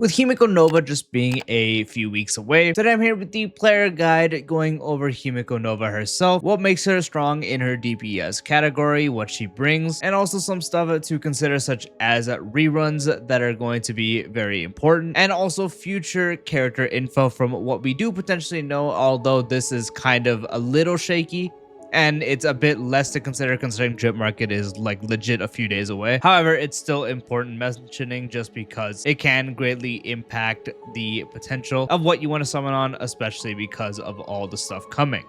With Himeko Nova just being a few weeks away. Today I'm here with the player guide going over Himeko Nova herself, what makes her strong in her DPS category, what she brings, and also some stuff to consider such as reruns that are going to be very important, and also future character info from what we do potentially know, although this is kind of a little shaky. And it's a bit less to consider considering drip market is like legit a few days away. However, it's still important mentioning just because it can greatly impact the potential of what you want to summon on, especially because of all the stuff coming.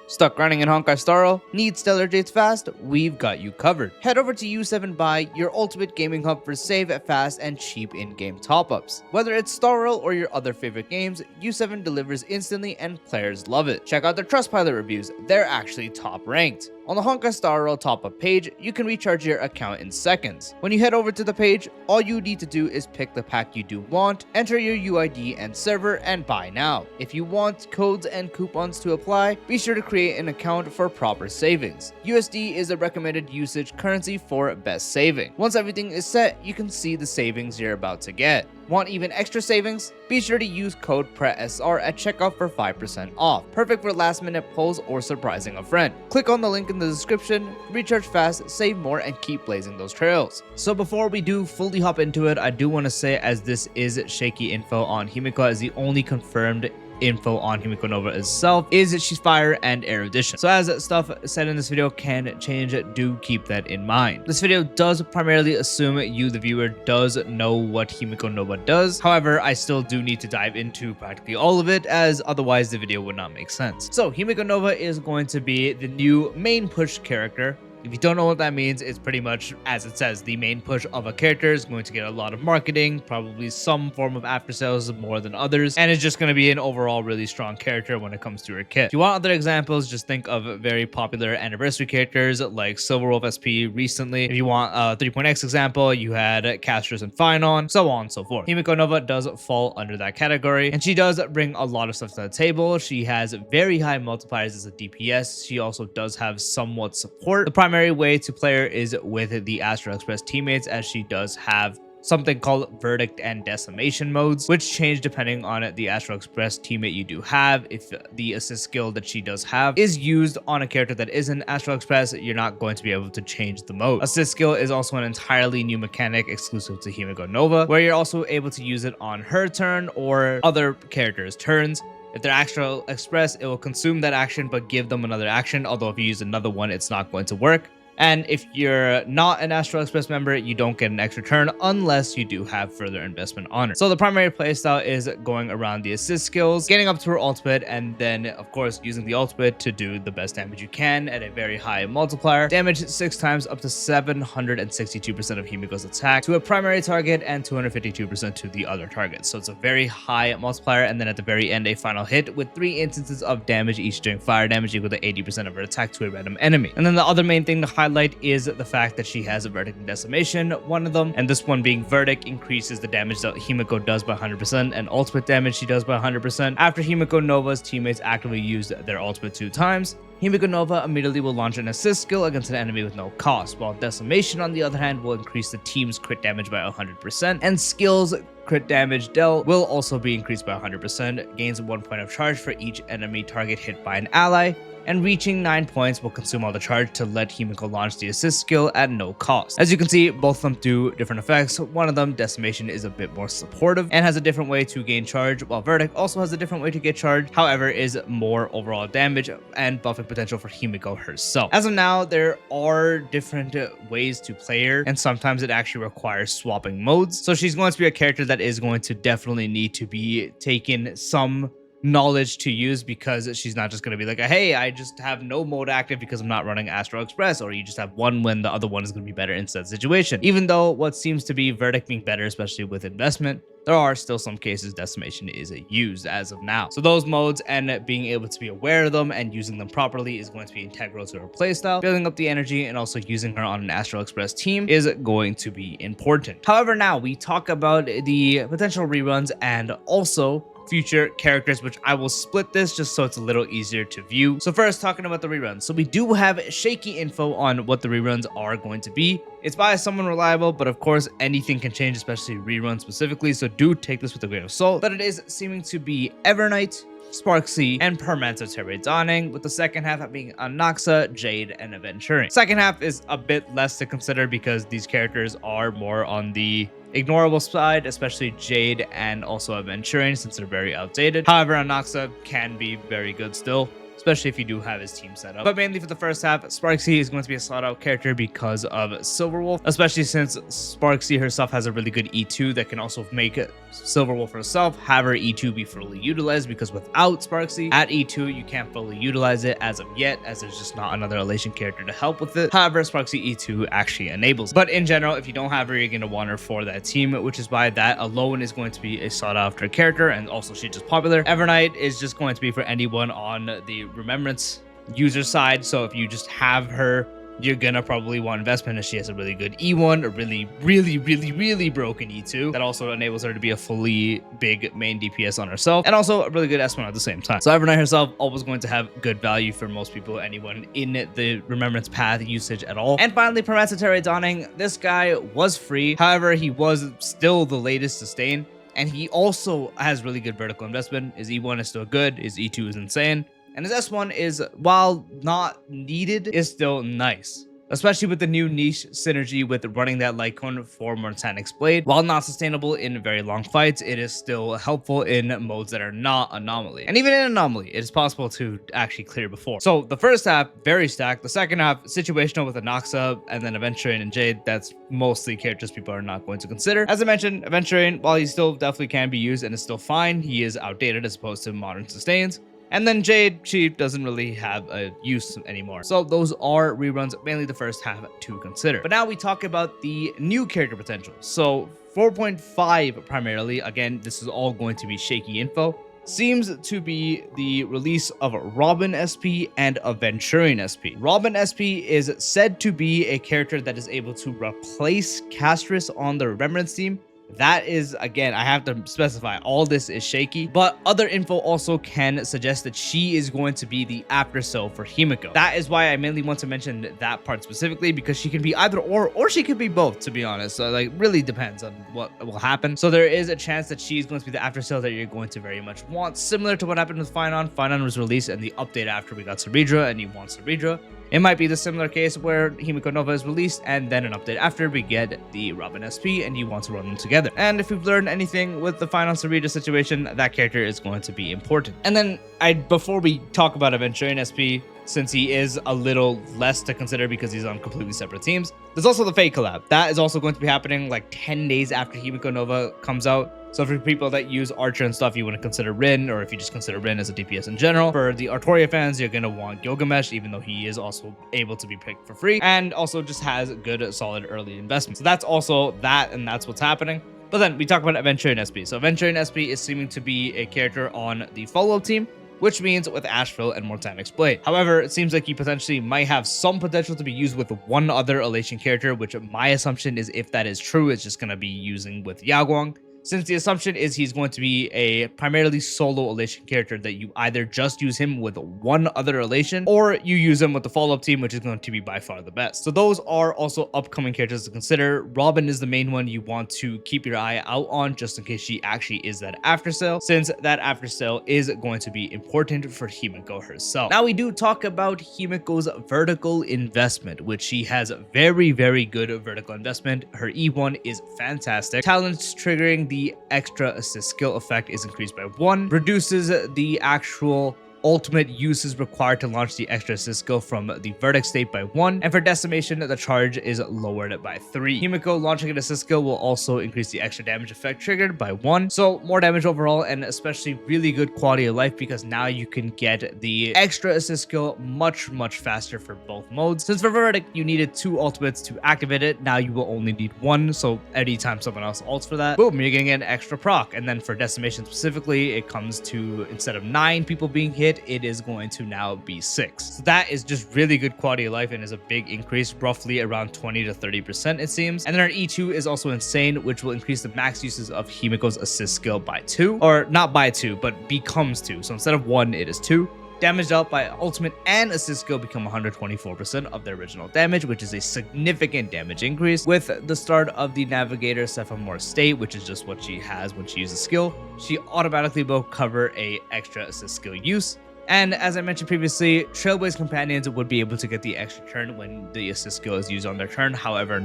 Stuck running in Honkai style? Need stellar Jades fast? We've got you covered. Head over to U7 Buy, your ultimate gaming hub for safe, fast, and cheap in-game top-ups. Whether it's Starrow or your other favorite games, U7 delivers instantly and players love it. Check out their Trustpilot reviews, they're actually top ranked. On the Honkai Star Rail top-up page, you can recharge your account in seconds. When you head over to the page, all you need to do is pick the pack you do want, enter your UID and server, and buy now. If you want codes and coupons to apply, be sure to create an account for proper savings. USD is a recommended usage currency for best saving. Once everything is set, you can see the savings you're about to get. Want even extra savings? Be sure to use code PRESR at checkout for 5% off. Perfect for last minute pulls or surprising a friend. Click on the link in the description, recharge fast, save more, and keep blazing those trails. So before we do fully hop into it, I do want to say, as this is shaky info on Himeko as the only confirmed info on Himeko Nova itself, is that she's fire and air addition. So as stuff said in this video can change, do keep that in mind. This video does primarily assume you, the viewer, does know what Himeko Nova does. However, I still do need to dive into practically all of it, as otherwise the video would not make sense. So Himeko Nova is going to be the new main push character. If you don't know what that means, it's pretty much, as it says, the main push of a character is going to get a lot of marketing, probably some form of aftersales more than others, and it's just going to be an overall really strong character when it comes to her kit. If you want other examples, just think of very popular anniversary characters like Silverwolf SP recently. If you want a 3.x example, you had Casters and Phynon, so on and so forth. Himeko Nova does fall under that category, and she does bring a lot of stuff to the table. She has very high multipliers as a DPS. She also does have somewhat support. The primary way to play her is with the Astral Express teammates, as she does have something called Verdict and Decimation modes, which change depending on the Astral Express teammate you do have. If the assist skill that she does have is used on a character that isn't Astral Express, you're not going to be able to change the mode. Assist skill is also an entirely new mechanic exclusive to Himeko Nova, where you're also able to use it on her turn or other characters' turns. If they're Astral Express, it will consume that action but give them another action, although if you use another one, it's not going to work. And if you're not an Astral Express member, you don't get an extra turn unless you do have further investment on it. So the primary playstyle is going around the assist skills, getting up to her ultimate, and then of course using the ultimate to do the best damage you can at a very high multiplier. Damage 6 times up to 762% of Himeko's attack to a primary target and 252% to the other target. So it's a very high multiplier, and then at the very end a final hit with 3 instances of damage, each doing fire damage equal to 80% of her attack to a random enemy. And then the other main thing to highlight is the fact that she has a Verdict and Decimation, one of them, and this one being Verdict increases the damage that Himeko does by 100% and ultimate damage she does by 100%. After Himeko Nova's teammates actively use their ultimate 2 times, Himeko Nova immediately will launch an assist skill against an enemy with no cost, while Decimation on the other hand will increase the team's crit damage by 100%, and skills crit damage dealt will also be increased by 100%, gains 1 point of charge for each enemy target hit by an ally, and reaching 9 points will consume all the charge to let Himeko launch the assist skill at no cost. As you can see, both of them do different effects. One of them, Decimation, is a bit more supportive and has a different way to gain charge, while Verdict also has a different way to get charge, however is more overall damage and buffing potential for Himeko herself. As of now, there are different ways to play her, and sometimes it actually requires swapping modes. So she's going to be a character that is going to definitely need to be taken some knowledge to use, because she's not just going to be like, hey, I just have no mode active because I'm not running Astral Express, or you just have one when the other one is going to be better in said situation. Even though what seems to be Verdict being better, especially with investment, there are still some cases Decimation is used as of now. So those modes and being able to be aware of them and using them properly is going to be integral to her playstyle. Building up the energy and also using her on an Astral Express team is going to be important. However, now we talk about the potential reruns and also future characters, which I will split this just so it's a little easier to view. So first, talking about the reruns. So we do have shaky info on what the reruns are going to be. It's by someone reliable, but of course anything can change, especially reruns specifically, so do take this with a grain of salt. But it is seeming to be Evernight, Sparksea, and Permanentary Dawning, with the second half being Anoxa, Jade, and Aventuring. Second half is a bit less to consider because these characters are more on the ignorable side, especially Jade and also Aventuring, since they're very outdated. However, Anoxa can be very good still, especially if you do have his team set up. But mainly for the first half, Sparksea is going to be a sought out character because of Silverwolf, especially since Sparksea herself has a really good E2 that can also make Silverwolf herself have her E2 be fully utilized, because without Sparksea at E2, you can't fully utilize it as of yet, as there's just not another Elation character to help with it. However, Sparksea E2 actually enables it. But in general, if you don't have her, you're going to want her for that team, which is why that alone is going to be a sought after character, and also she's just popular. Evernight is just going to be for anyone on the Remembrance user side, so if you just have her, you're gonna probably want investment, as she has a really good E1, a really broken E2 that also enables her to be a fully big main DPS on herself, and also a really good S1 at the same time. So Evernight herself always going to have good value for most people, anyone in the Remembrance path usage at all. And finally, Permanentary Dawning. This guy was free, however he was still the latest sustain, and he also has really good vertical investment. His E1 is still good, his E2 is insane, and his S1 is, while not needed, is still nice, especially with the new niche synergy with running that light cone for Mortanic's Blade. While not sustainable in very long fights, it is still helpful in modes that are not Anomaly. And even in Anomaly, it is possible to actually clear before. So the first half, very stacked. The second half, situational with Anoxa, and then Aventuring and Jade. That's mostly characters people are not going to consider. As I mentioned, Aventuring, while he still definitely can be used and is still fine, he is outdated as opposed to modern sustains. And then Jade, she doesn't really have a use anymore. So those are reruns, mainly the first half to consider. But now we talk about the new character potential. So 4.5 primarily, again, this is all going to be shaky info, seems to be the release of Robin SP and Aventuring SP. Robin SP is said to be a character that is able to replace Castris on the Remembrance team. That is, again, I have to specify, all this is shaky, but other info also can suggest that she is going to be the Aftersale for Himeko. That is why I mainly want to mention that part specifically, because she can be either or she could be both, to be honest. So like, really depends on what will happen. So there is a chance that she's going to be the Aftersale that you're going to very much want, similar to what happened with Finon. Finon was released and the update after we got Cerebra, and you want Cerebra. It might be the similar case where Himeko Nova is released and then an update after we get the Robin SP and you want to run them together. And if we've learned anything with the Final Cerebra situation, that character is going to be important. And then before we talk about Aventuring SP, since he is a little less to consider because he's on completely separate teams, there's also the Fate collab. That is also going to be happening like 10 days after Himeko Nova comes out. So for people that use Archer and stuff, you wouldn't consider Rin, or if you just consider Rin as a DPS in general. For the Artoria fans, you're going to want Gilgamesh, even though he is also able to be picked for free, and also just has good, solid early investment. So that's also that, and that's what's happening. But then we talk about Aventuring SP. So Aventuring SP is seeming to be a character on the follow-up team, which means with Asheville and Mortanic's Blade. However, it seems like he potentially might have some potential to be used with one other Elation character, which my assumption is, if that is true, it's just going to be using with Yaguang. Since the assumption is he's going to be a primarily solo Elation character that you either just use him with one other Elation, or you use him with the follow-up team, which is going to be by far the best. So those are also upcoming characters to consider. Robin is the main one you want to keep your eye out on, just in case she actually is that Aftersale, since that Aftersale is going to be important for Himeko herself. Now we do talk about Himeko's vertical investment, which she has very, very good vertical investment. Her E1 is fantastic. Talents triggering the extra assist skill effect is increased by 1, reduces the actual ultimate uses required to launch the extra assist skill from the vertex state by 1, and for decimation the charge is lowered by 3. Himeko launching an assist skill will also increase the extra damage effect triggered by 1, so more damage overall, and especially really good quality of life, because now you can get the extra assist skill much faster for both modes. Since for vertex you needed 2 ultimates to activate it, now you will only need 1, so anytime someone else ults for that, boom, you're gonna get an extra proc. And then for decimation specifically, it comes to, instead of 9 people being hit, hit, it is going to now be 6. So that is just really good quality of life and is a big increase, roughly around 20 to 30% it seems. And then her E2 is also insane, which will increase the max uses of Himeko's assist skill by 2, or not by 2, but becomes 2. So instead of 1, it is 2. Damage dealt by ultimate and assist skill become 124% of the original damage, which is a significant damage increase. With the start of the Navigator Sephomore state, which is just what she has when she uses skill, she automatically will cover a extra assist skill use. And as I mentioned previously, Trailblaze companions would be able to get the extra turn when the assist skill is used on their turn. However,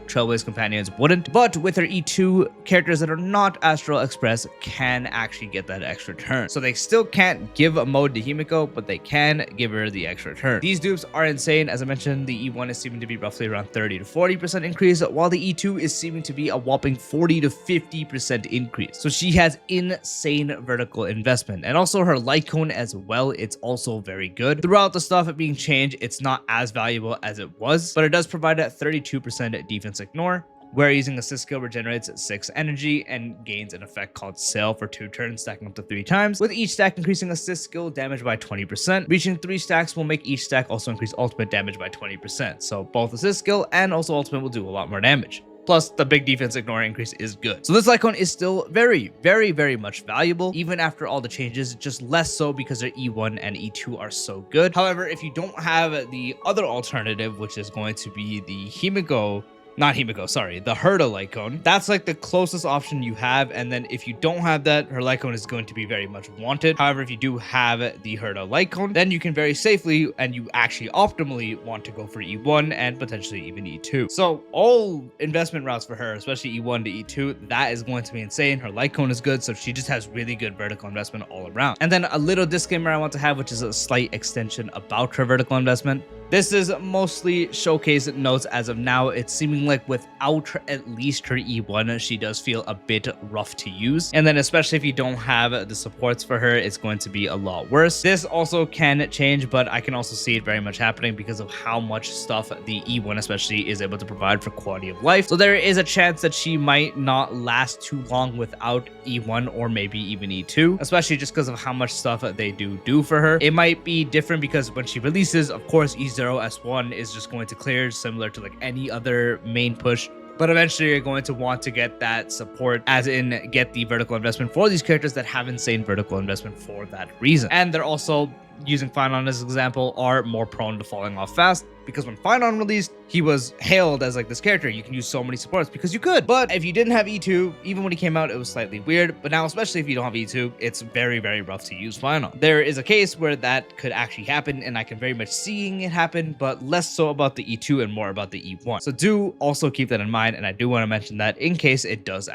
Trailblaze companions wouldn't. But with her E2, characters that are not Astral Express can actually get that extra turn. So they still can't give a mode to Himeko, but they can give her the extra turn. These dupes are insane. As I mentioned, the E1 is seeming to be roughly around 30 to 40% increase, while the E2 is seeming to be a whopping 40 to 50% increase. So she has insane vertical investment. And also her light cone as well, it's also very good. Throughout the stuff being changed, it's not as valuable as it was, but it does provide a 32% defense ignore, where using assist skill regenerates 6 energy and gains an effect called Sail for 2 turns, stacking up to 3 times, with each stack increasing assist skill damage by 20%. Reaching 3 stacks will make each stack also increase ultimate damage by 20%. So both assist skill and also ultimate will do a lot more damage. Plus, the big defense ignore increase is good. So this icon is still very, very, very much valuable, even after all the changes, just less so because their E1 and E2 are so good. However, if you don't have the other alternative, which is going to be the the Herda light cone. That's like the closest option you have. And then if you don't have that, her light cone is going to be very much wanted. However, if you do have the Herda light cone, then you can very safely and you actually optimally want to go for E1 and potentially even E2. So all investment routes for her, especially E1 to E2, that is going to be insane. Her light cone is good, so she just has really good vertical investment all around. And then a little disclaimer I want to have, which is a slight extension about her vertical investment. This is mostly showcase notes as of now. It's seeming like without at least her E1, she does feel a bit rough to use. And then especially if you don't have the supports for her, it's going to be a lot worse. This also can change, but I can also see it very much happening because of how much stuff the E1 especially is able to provide for quality of life. So there is a chance that she might not last too long without E1 or maybe even E2, especially just because of how much stuff they do for her. It might be different because when she releases, of course, E0 S1 is just going to clear similar to like any other main push, but eventually you're going to want to get that support, as in get the vertical investment for these characters that have insane vertical investment for that reason. And they're also, using Finon as an example, are more prone to falling off fast, because when Finon released, he was hailed as like this character you can use so many supports because you could. But if you didn't have E2, even when he came out, it was slightly weird. But now, especially if you don't have E2, it's very, very rough to use Finon. There is a case where that could actually happen, and I can very much seeing it happen, but less so about the E2 and more about the E1. So do also keep that in mind, and I do want to mention that in case it does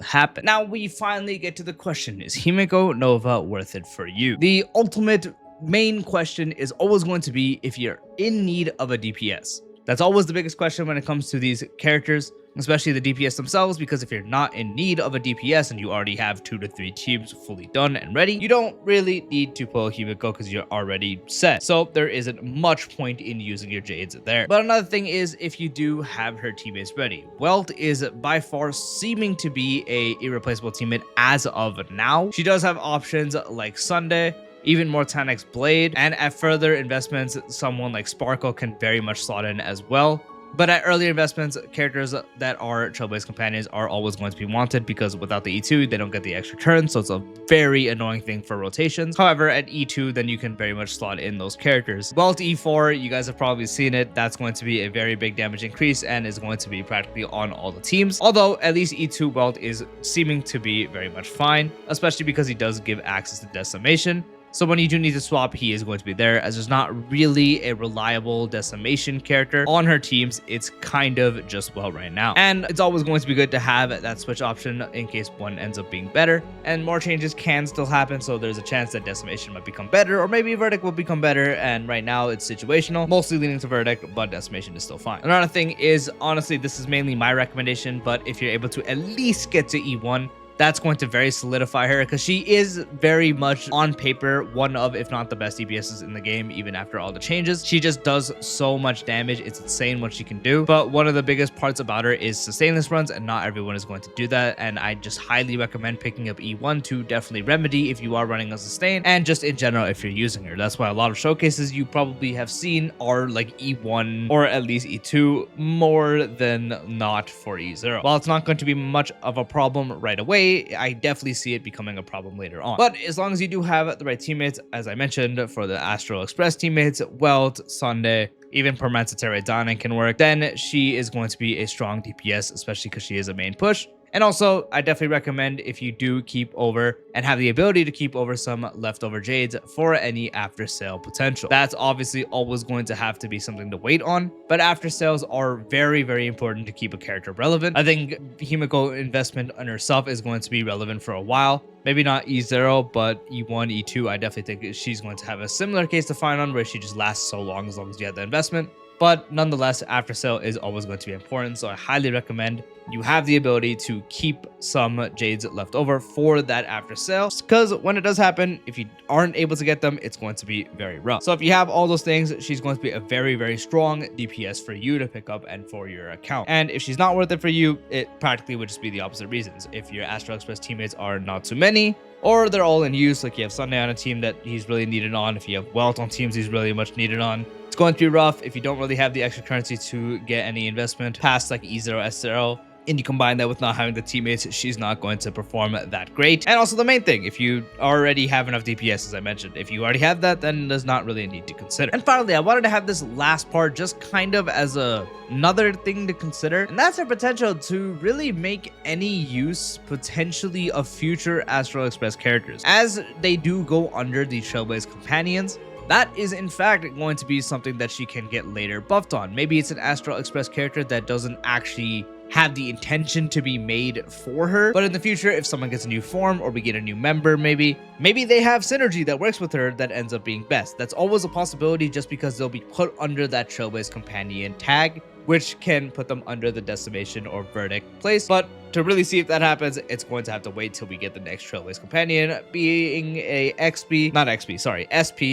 happen. Now we finally get to the question: is Himeko Nova worth it for you? The ultimate main question is always going to be if you're in need of a DPS. That's always the biggest question when it comes to these characters, especially the DPS themselves, because if you're not in need of a DPS and you already have 2 to 3 teams fully done and ready, you don't really need to pull Himeko because you're already set. So there isn't much point in using your Jades there. But another thing is, if you do have her teammates ready, Welt is by far seeming to be a irreplaceable teammate as of now. She does have options like Sunday, even Mortanix Blade, and at further investments, someone like Sparkle can very much slot in as well. But at earlier investments, characters that are Trailblaze companions are always going to be wanted because without the E2, they don't get the extra turn, so it's a very annoying thing for rotations. However, at E2, then you can very much slot in those characters. Welt E4, you guys have probably seen it. That's going to be a very big damage increase and is going to be practically on all the teams. Although at least E2 Welt is seeming to be very much fine, especially because he does give access to decimation. So when you do need to swap, he is going to be there, as there's not really a reliable decimation character on her teams. It's kind of just Welt right now. And it's always going to be good to have that switch option in case one ends up being better. And more changes can still happen, so there's a chance that decimation might become better, or maybe verdict will become better. And right now it's situational, mostly leaning to verdict, but decimation is still fine. Another thing is, honestly, this is mainly my recommendation, but if you're able to at least get to E1, that's going to very solidify her because she is very much on paper one of, if not the best DPSs in the game, even after all the changes. She just does so much damage. It's insane what she can do. But one of the biggest parts about her is sustainless runs, and not everyone is going to do that. And I just highly recommend picking up E1 to definitely remedy if you are running a sustain, and just in general if you're using her. That's why a lot of showcases you probably have seen are like E1 or at least E2 more than not for E0. While it's not going to be much of a problem right away, I definitely see it becoming a problem later on. But as long as you do have the right teammates, as I mentioned, for the Astral Express teammates, Welt, Sunday, even Permanente Dining can work, then she is going to be a strong DPS, especially because she is a main push. And also, I definitely recommend if you do keep over and have the ability to keep over some leftover Jades for any after sale potential. That's obviously always going to have to be something to wait on, but after sales are very, very important to keep a character relevant. I think Himeko investment on herself is going to be relevant for a while. Maybe not E0, but E1, E2, I definitely think she's going to have a similar case to find on where she just lasts so long as you have the investment. But nonetheless, after sale is always going to be important, so I highly recommend you have the ability to keep some Jades left over for that after sale, because when it does happen, if you aren't able to get them, it's going to be very rough. So if you have all those things, she's going to be a very, very strong DPS for you to pick up and for your account. And if she's not worth it for you, it practically would just be the opposite reasons. If your Astral Express teammates are not too many, or they're all in use, like you have Sunday on a team that he's really needed on, if you have Welt on teams he's really much needed on, it's going to be rough if you don't really have the extra currency to get any investment past like E0, S0. And you combine that with not having the teammates, she's not going to perform that great. And also the main thing, if you already have enough DPS, as I mentioned, if you already have that, then there's not really a need to consider. And finally, I wanted to have this last part just kind of as another thing to consider, and that's her potential to really make any use potentially of future Astral Express characters. As they do go under the Trailblaze companions, that is in fact going to be something that she can get later buffed on. Maybe it's an Astral Express character that doesn't actually have the intention to be made for her, but in the future, if someone gets a new form or we get a new member, maybe they have synergy that works with her that ends up being best. That's always a possibility, just because they'll be put under that Trailblaze companion tag, which can put them under the decimation or verdict place. But to really see if that happens, it's going to have to wait till we get the next Trailblaze companion being a SP,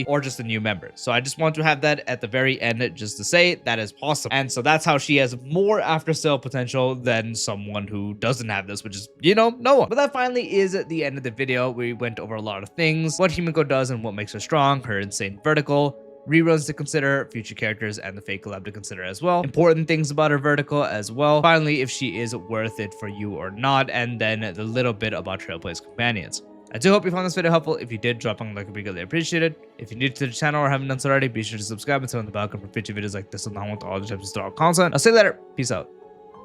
or just a new member. So I just want to have that at the very end just to say that is possible. And so that's how she has more after sale potential than someone who doesn't have this, which is, no one. But that finally is the end of the video. We went over a lot of things, what Himeko does and what makes her strong, her insane vertical, reruns to consider, future characters, and the fake collab to consider as well. Important things about her vertical as well. Finally, if she is worth it for you or not, and then the little bit about Trailblaze companions. I do hope you found this video helpful. If you did, drop a like, would be greatly appreciated. If you're new to the channel or haven't done so already, be sure to subscribe and turn on the bell icon for future videos like this along with all the types of content. I'll see you later. Peace out.